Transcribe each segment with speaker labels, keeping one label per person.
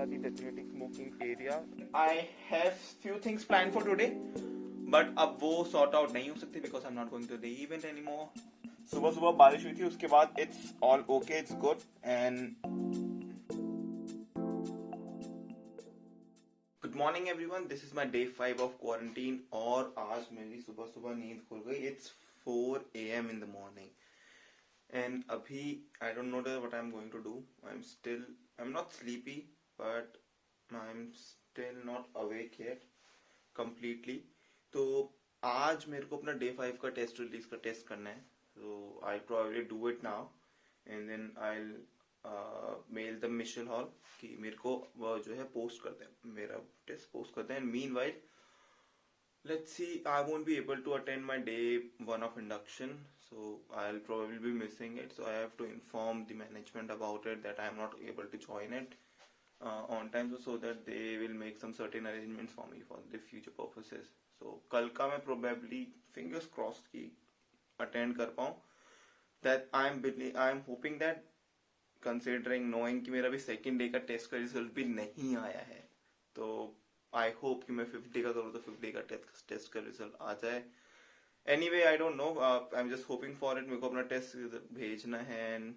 Speaker 1: are the designated smoking area. I have few things planned for today, but अब वो sort out नहीं हो सकती because I'm not going to the event anymore. सुबह सुबह बारिश हुई थी, उसके बाद it's all okay, it's good and good morning everyone. This is my day 5 of quarantine और आज मेरी सुबह सुबह नींद खुल गई. It's 4 AM in the morning and अभी I don't know what I am going to do. I am not sleepy but I am still not awake yet completely. तो आज मेरे को अपना डे 5 का टेस्ट रिलीज का टेस्ट करना है. So I probably do it now and then I mail the Michelle Hall कि मेरे को वो जो है पोस्ट कर दें, मेरा टेस्ट पोस्ट कर दें. And meanwhile let's see, I won't be able to attend my day 1 of induction, so I will probably be missing it. So I have to inform the management about it that I am not able to join it on time, so that they will make some certain arrangements for me for the future purposes. So कल का मैं probably fingers crossed कि attend कर पाऊँ. That I am hoping that considering knowing कि मेरा भी second day का टेस्ट का रिजल्ट भी नहीं आया है, तो आई होप कि मैं 5th डे का करूँ तो 5th डे का टेस्ट का रिजल्ट आ जाए. Anyway I don't know, I am just hoping for it. मेरे को अपना टेस्ट भेजना है and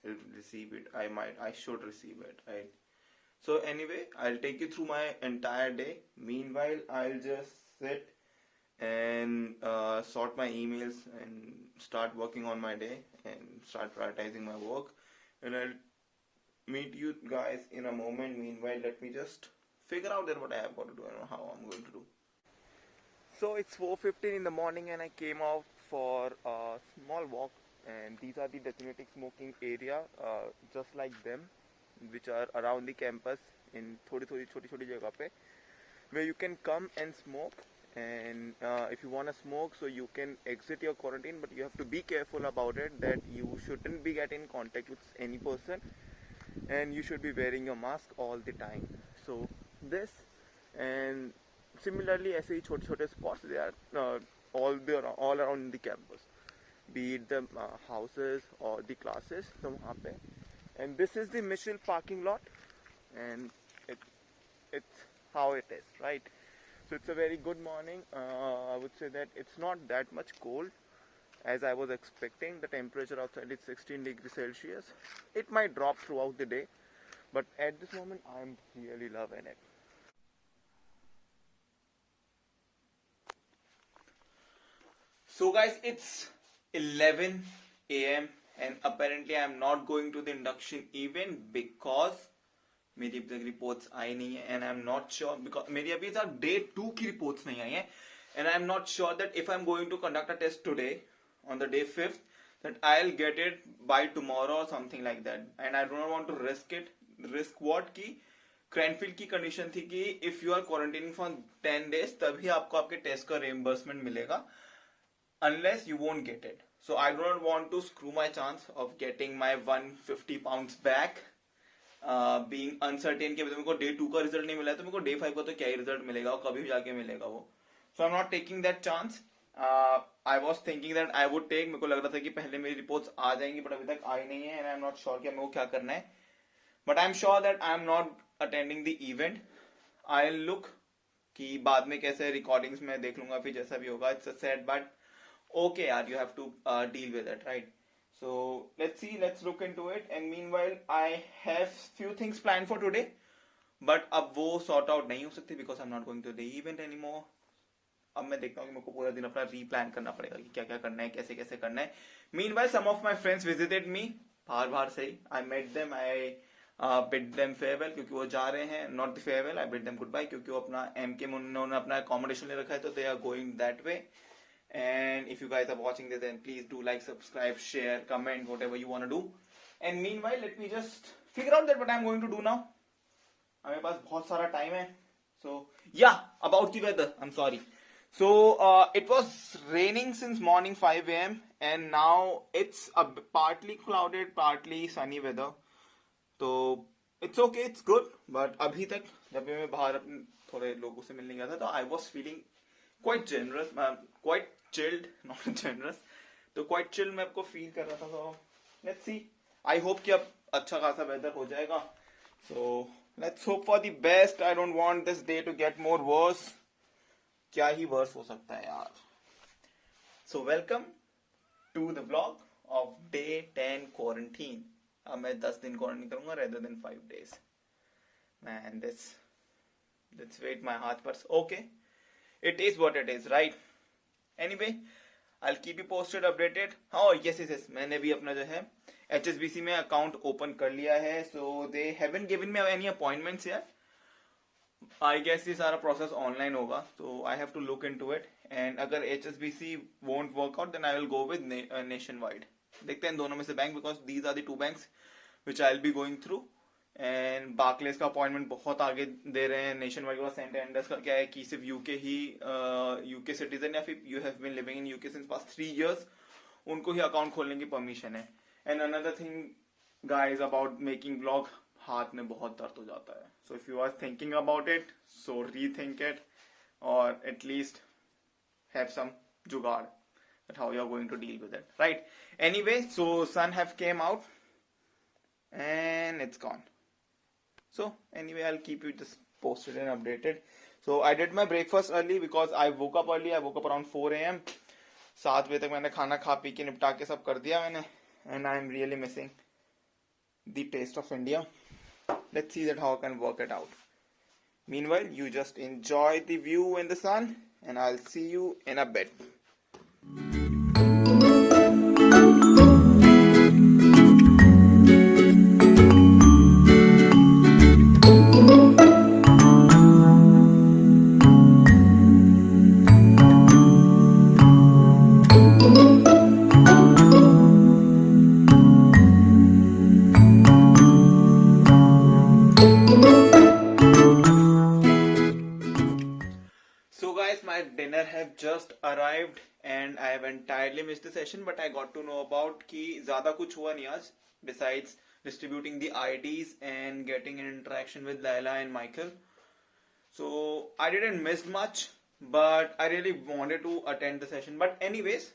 Speaker 1: receive it. I should receive it, right? So anyway I will take you through my entire day. Meanwhile I will just sit and sort my emails and start working on my day and start prioritizing my work, and I'll meet you guys in a moment. Meanwhile, let me just figure out that what I have got to do and how I'm going to do. So it's 4:15 in the morning and I came out for a small walk, and these are the designated smoking area, just like them, which are around the campus in थोड़ी छोटी जगह पे, where you can come and smoke. And if you want to smoke, so you can exit your quarantine, but you have to be careful about it that you shouldn't be getting in contact with any person, and you should be wearing your mask all the time. So this, and similarly ऐसे ही छोटे spots they are all around the campus, be it the houses or the classes. तो वहाँ पे, and this is the Michel parking lot, and it's how it is, right? So it's a very good morning. I would say that it's not that much cold as I was expecting. The temperature outside is 16 degrees Celsius. It might drop throughout the day, but at this moment I'm really loving it. So guys, it's 11 AM and apparently I'm not going to the induction event because मेरी अभी तक reports आई नहीं है and I am not sure because मेरी अभी तक day 2 की reports नहीं आई है and I am not sure that if I am going to conduct a test today on the day 5th that I will get it by tomorrow और something like that. And I don't want to risk what की Cranfield की condition थी कि if you are quarantining for 10 days तभी आपको आपके test का reimbursement मिलेगा, unless you won't get it. So I do not want to screw my chance of getting my 150 pounds back, being uncertain कि मेरे को डे 2 का रिजल्ट नहीं मिला है तो मेरे को डे 5 का तो क्या ही रिजल्ट मिलेगा और कभी भी जाके मिलेगा वो. So I am not taking that chance. I was thinking that I would take. मेरे को लग रहा था कि पहले मेरी रिपोर्ट्स आ जाएंगी बट अभी तक आई नहीं है and I am not sure कि मेरे को क्या करना है. But I am sure that I am not attending the event. I will look कि बाद में कैसे रिकॉर्डिंग्स में देख लूंगा फिर जैसा भी होगा. It's a sad but okay, yaar, you have to deal with it, right? So let's look into it. And meanwhile I have few things planned for today, but अब वो sort out नहीं हो सकती because I'm not going to the event anymore. अब मैं देखता हूँ कि मेरे को पूरा दिन अपना रीप्लान करना पड़ेगा कि क्या क्या करना है, कैसे कैसे करना है. Meanwhile some of my friends visited me, बाहर से ही. I met them, I bid them farewell क्योंकि वो जा रहे हैं. Not the farewell, I bid them goodbye क्योंकि वो अपना MK में उन्होंने अपना accommodation ले रखा है तो they are going that way. And if you guys are watching this, then please do like, subscribe, share, comment, whatever you want to do. And meanwhile, let me just figure out that what I'm going to do now. मेरे पास बहुत सारा time है. So yeah, about the weather, I'm sorry. So it was raining since morning 5 AM and now it's a partly clouded, partly sunny weather. So it's okay, it's good. But अभी तक जब मैं बाहर थोड़े लोगों से मिलने गया था तो I was feeling quite generous, quite chilled, not generous. तो quite chill मैं आपको फील कर रहा था. So let's see. I hope कि अब अच्छा खासा वेदर हो जाएगा. So Let's hope for the best. I don't want this day to get more worse. क्या ही worse हो सकता है यार. So welcome to the vlog of day 10 quarantine. अब मैं 10 दिन quarantine करूँगा rather than 5 days. Man, this weight my heart, but okay. It is what it is, right? Anyway, I'll keep you posted, updated. Oh yes. मैंने भी अपना जो है HSBC में अकाउंट ओपन कर लिया है. So they haven't given me any appointments yet. I guess ये सारा प्रोसेस ऑनलाइन होगा. So I have to look into it. And अगर HSBC won't work out, then I will go with Nationwide. देखते हैं दोनों में से bank, because these are the two banks which I'll be going through. And Barclays का appointment बहुत आगे दे रहे हैं. नेशन वाइड का सेंटेंडर्स का क्या है कि सिर्फ यूके ही यूके सिटीजन या फिर you have been living in UK since past 3 years उनको ही अकाउंट खोलने की परमिशन है. And another thing guys about making blog, हाथ में बहुत दर्द हो जाता है. So if you are thinking about it, so rethink it और एटलीस्ट हैव सम जुगाड़ that how you are going to deal with it, right? Anyway, so sun have came out and it's gone. So anyway, I'll keep you just posted and updated. So I did my breakfast early because I woke up early. I woke up around 4 a.m. 7 बजे तक मैंने खाना खा P के निपटा के सब कर दिया मैंने. And I'm really missing the taste of India. Let's see that how I can work it out. Meanwhile, you just enjoy the view in the sun and I'll see you in a bit. My dinner have just arrived and I have entirely missed the session, but I got to know about कि ज़्यादा कुछ हुआ नहीं आज besides distributing the IDs and getting an interaction with Laila and Michael. So I didn't miss much, but I really wanted to attend the session. But anyways,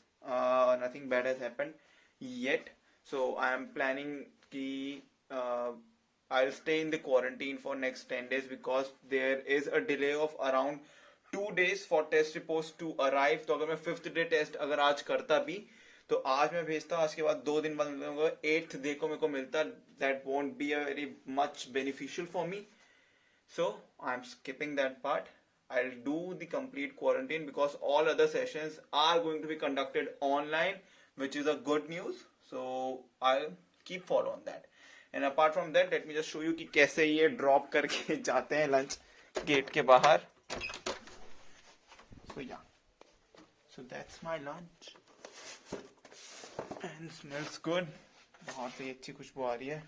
Speaker 1: nothing bad has happened yet. So I am planning कि I'll stay in the quarantine for next 10 days because there is a delay of around 2 days for test reports to arrive. तो अगर मैं 5th day test अगर आज करता भी तो आज मैं भेजता, आज के बाद 2 दिन बाद 8th day को मेरे को मिलता. That won't be a very much beneficial for me. So I'm skipping that part. I'll do the complete quarantine because all other sessions are going to be conducted online, which is a good news. So I'll keep follow on that. And apart from that, let me just show you कि कैसे ये drop करके जाते हैं lunch gate के बाहर. So yeah, so that's my lunch and smells good. बाहर से अच्छी खुशबू आ रही है.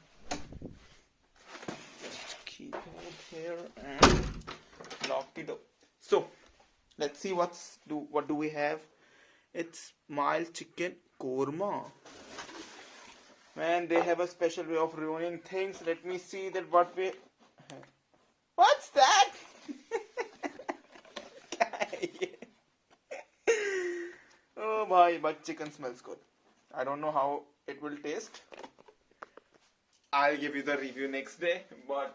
Speaker 1: Just keep it here and lock the door. So let's see what do we have. It's mild chicken korma. Man, they have a special way of ruining things. Let me see that what way. What's that? Oh boy, but chicken smells good. I don't know how it will taste. I'll give you the review next day, but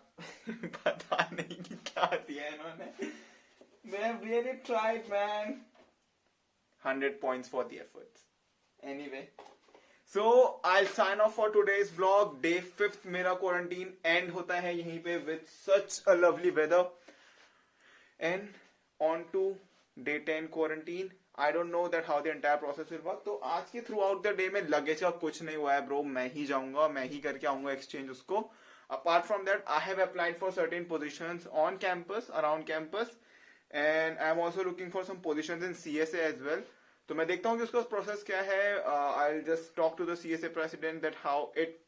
Speaker 1: पता नहीं कि क्या दिया इन्होंने. They have really tried, man. 100 points for the efforts. Anyway, so I'll sign off for today's vlog. Day 5th मेरा quarantine end होता है यहीं पे with such a lovely weather. And on to day 10 quarantine. I don't know that how the entire process will work. तो आज के throughout the day में luggage का कुछ नहीं हुआ है bro. मैं ही जाऊंगा, मैं ही करके आऊंगा exchange उसको. Apart from that, I have applied for certain positions on campus, around campus, and I am also looking for some positions in CSA as well. तो मैं देखता हूँ कि उसका process क्या है. I'll just talk to the CSA president that how it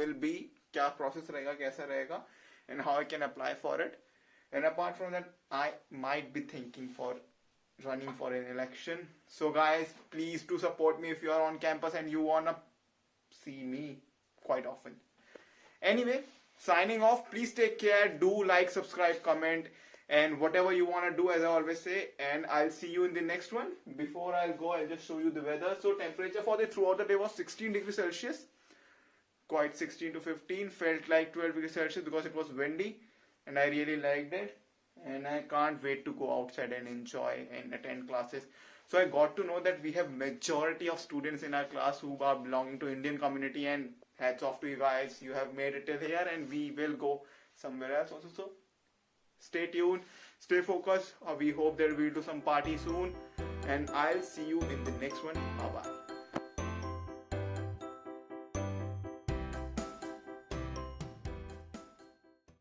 Speaker 1: will be, क्या process रहेगा, कैसा रहेगा, and how I can apply for it. And apart from that, I might be thinking for running for an election. So guys, please do support me if you are on campus and you wanna see me quite often. Anyway, signing off. Please take care. Do like, subscribe, comment, and whatever you wanna do, as I always say. And I'll see you in the next one. Before I'll go, I'll just show you the weather. So temperature for the throughout the day was 16 degrees Celsius.
Speaker 2: quite 16 to 15, felt like 12 degrees Celsius because it was windy and I really liked it. And I can't wait to go outside and enjoy and attend classes. So I got to know that we have majority of students in our class who are belonging to Indian community, and hats off to you guys. You have made it till here and we will go somewhere else also. So stay tuned, stay focused. We hope that we'll do some party soon and I'll see you in the next one. Bye bye.